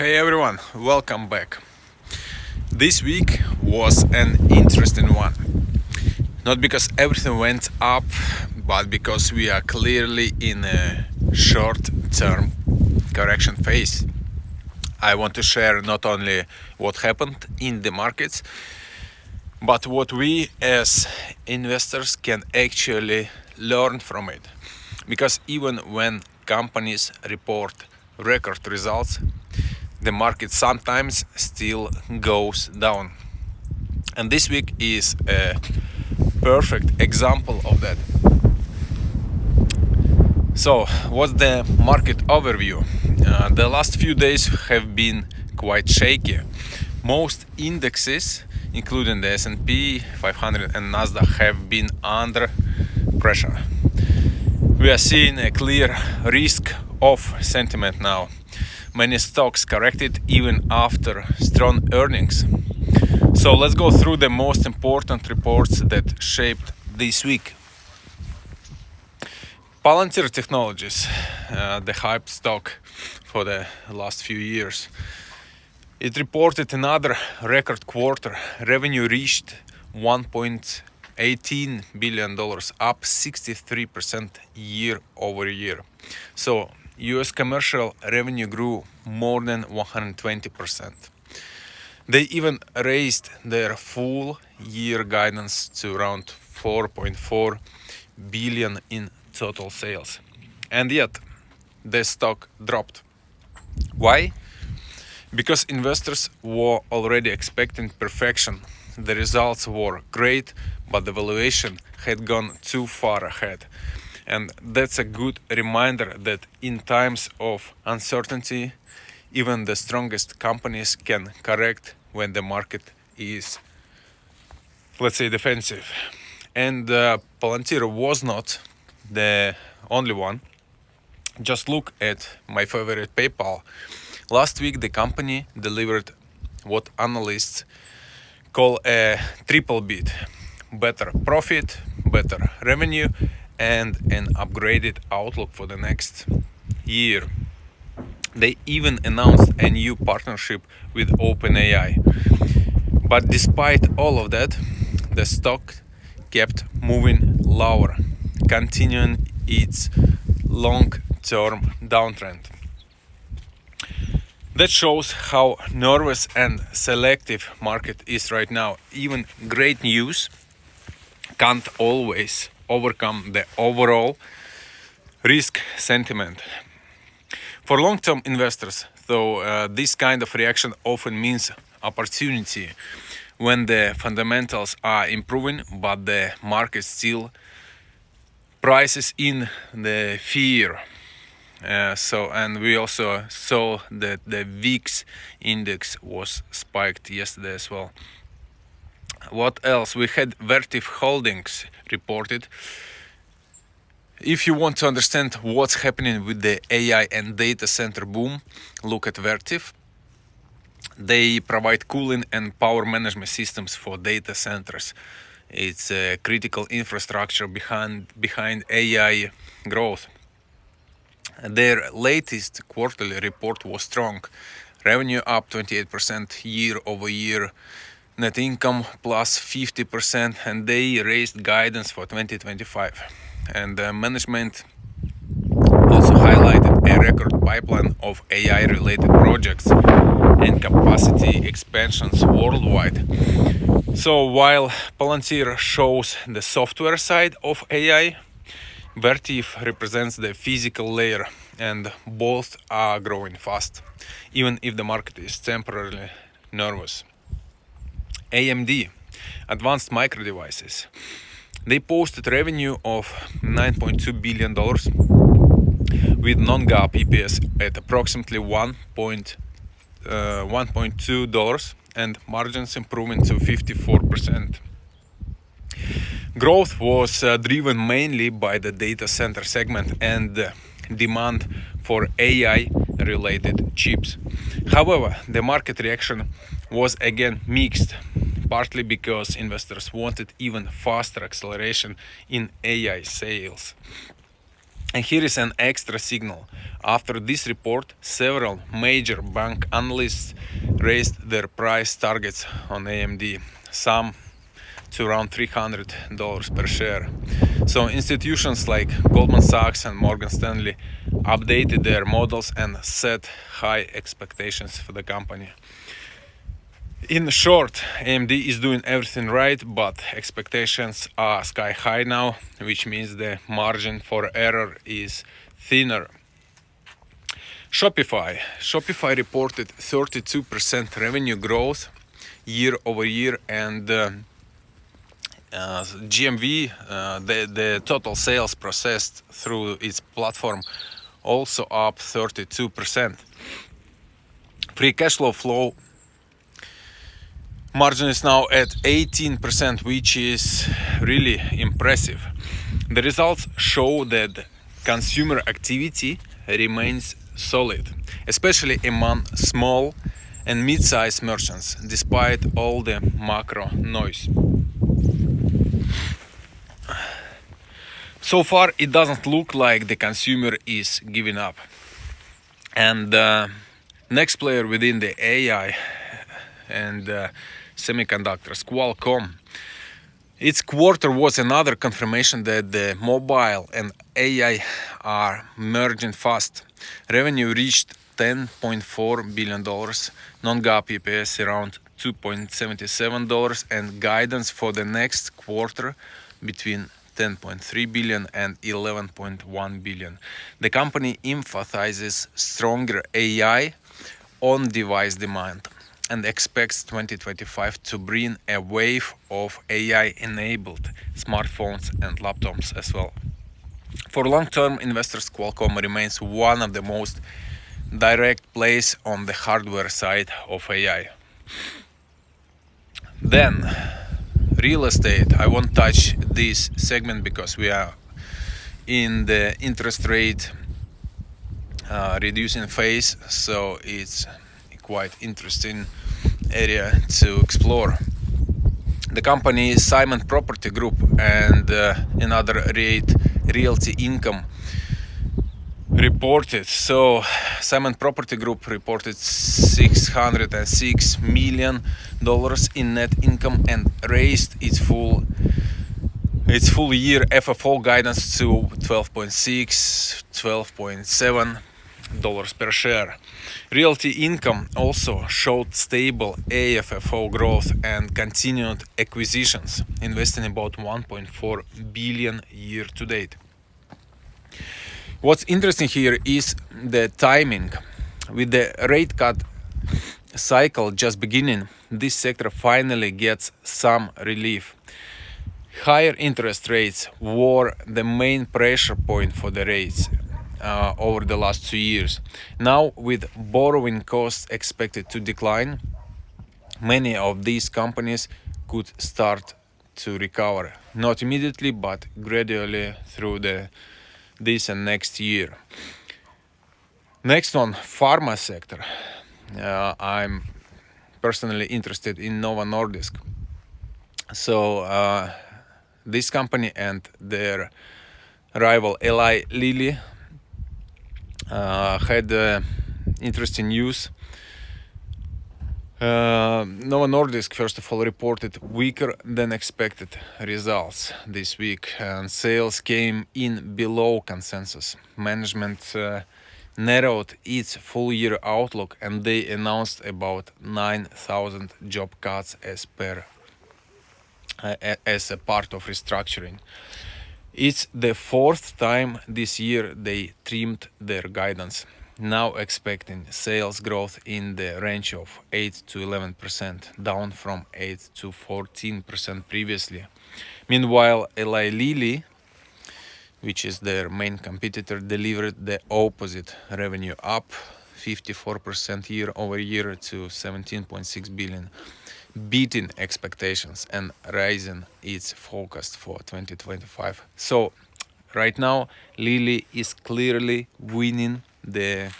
Hey everyone, welcome back. This week was an interesting one. Not because everything went up, but because we are clearly in a short-term correction phase. I want to share not only what happened in the markets, but what we as investors can actually learn from it. Because even when companies report record results, the market sometimes still goes down. And this week is a perfect example of that. So, what's the market overview? The last few days have been quite shaky. Most indexes, including the S&P 500 and Nasdaq, have been under pressure. We are seeing a clear risk-off sentiment now. Many stocks corrected even after strong earnings. So let's go through the most important reports that shaped this week. Palantir Technologies, the hyped stock for the last few years. It reported another record quarter. Revenue reached $1.18 billion, up 63% year over year. So US commercial revenue grew more than 120%. They even raised their full year guidance to around 4.4 billion in total sales. And yet, the stock dropped. Why? Because investors were already expecting perfection. The results were great, but the valuation had gone too far ahead. And that's a good reminder that in times of uncertainty, even the strongest companies can correct when the market is, let's say, defensive. And Palantir was not the only one. Just look at my favorite PayPal. Last week, the company delivered what analysts call a triple beat: better profit, better revenue, and an upgraded outlook for the next year. They even announced a new partnership with OpenAI. But despite all of that, the stock kept moving lower, continuing its long-term downtrend. That shows how nervous and selective market is right now. Even great news can't always overcome the overall risk sentiment. For long-term investors, though, this kind of reaction often means opportunity when the fundamentals are improving, but the market still prices in the fear. And we also saw that the VIX index was spiked yesterday as well. What else? We had Vertiv Holdings reported. If you want to understand what's happening with the AI and data center boom, look at Vertiv. They provide cooling and power management systems for data centers. It's a critical infrastructure behind AI growth. Their latest quarterly report was strong. Revenue up 28% year over year, net income plus 50%, and they raised guidance for 2025. And management also highlighted a record pipeline of AI-related projects and capacity expansions worldwide. So while Palantir shows the software side of AI, Vertiv represents the physical layer, and both are growing fast, even if the market is temporarily nervous. AMD, Advanced Micro Devices. They posted revenue of $9.2 billion with non-GAAP EPS at approximately $1.2 and margins improving to 54%. Growth was driven mainly by the data center segment and demand for AI-related chips. However, the market reaction was again mixed, partly because investors wanted even faster acceleration in AI sales. And here is an extra signal. After this report, several major bank analysts raised their price targets on AMD, some to around $300 per share. So institutions like Goldman Sachs and Morgan Stanley updated their models and set high expectations for the company. In short, AMD is doing everything right, but expectations are sky high now, which means the margin for error is thinner. Shopify reported 32% revenue growth year over year, and GMV, the total sales processed through its platform, also up 32%. Free cash flow margin is now at 18%, which is really impressive. The results show that consumer activity remains solid, especially among small and mid-sized merchants, despite all the macro noise. So far, it doesn't look like the consumer is giving up. And next player within the AI and semiconductors, Qualcomm. Its quarter was another confirmation that the mobile and AI are merging fast. Revenue reached $10.4 billion, non-GAAP EPS around $2.77, and guidance for the next quarter between 10.3 billion and 11.1 billion. The company emphasizes stronger AI on-device demand and expects 2025 to bring a wave of AI-enabled smartphones and laptops as well. For long-term investors, Qualcomm remains one of the most direct plays on the hardware side of AI. Then, real estate. I won't touch this segment because we are in the interest rate reducing phase, so it's quite interesting area to explore. The company Simon Property Group and another REIT, Realty Income, reported. So Simon Property Group reported $606 million in net income and raised its full year FFO guidance to $12.7 per share. Realty Income also showed stable AFFO growth and continued acquisitions, investing about $1.4 billion year to date. What's interesting here is the timing. With the rate cut cycle just beginning, this sector finally gets some relief. Higher interest rates were the main pressure point for the rates over the last 2 years. Now, with borrowing costs expected to decline, many of these companies could start to recover. Not immediately, but gradually through this and next year. Next on pharma sector. I'm personally interested in Novo Nordisk. So this company and their rival Lilly had interesting news. Novo Nordisk, first of all, reported weaker than expected results this week, and sales came in below consensus. Management narrowed its full-year outlook, and they announced about 9,000 job cuts as a part of restructuring. It's the fourth time this year they trimmed their guidance, now expecting sales growth in the range of 8 to 11%, down from 8 to 14% previously. Meanwhile, Eli Lilly, which is their main competitor, delivered the opposite, revenue up 54% year over year to 17.6 billion, beating expectations and raising its forecast for 2025. So right now, Lilly is clearly winning the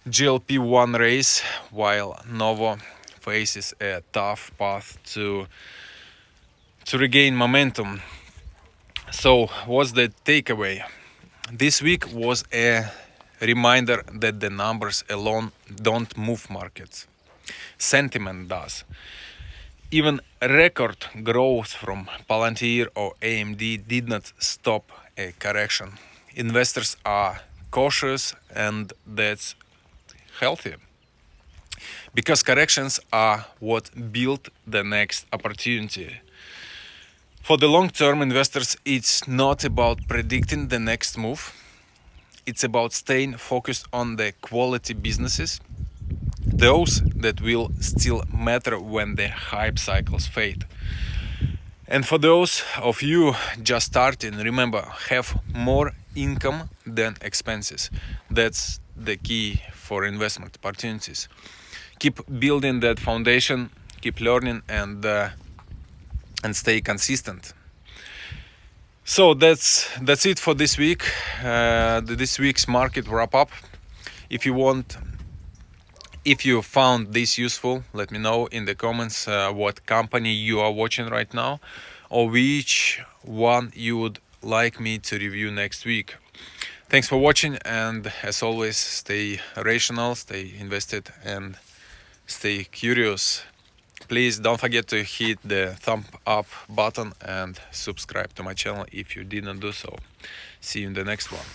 GLP-1 race, while Novo faces a tough path to regain momentum. So what's the takeaway? This week was a reminder that the numbers alone don't move markets. Sentiment does. Even record growth from Palantir or AMD did not stop a correction. Investors are cautious, and that's healthy because corrections are what build the next opportunity. For the long-term investors, it's not about predicting the next move. It's about staying focused on the quality businesses, those that will still matter when the hype cycles fade. And for those of you just starting, remember, have more income than expenses. That's the key for investment opportunities. Keep building that foundation, keep learning, and stay consistent. So that's it for this week. This week's market wrap up. If you found this useful, let me know in the comments what company you are watching right now, or which one you would like me to review next week. Thanks for watching, and as always, stay rational, stay invested, and stay curious. Please don't forget to hit the thumb up button and subscribe to my channel if you didn't do so. See you in the next one.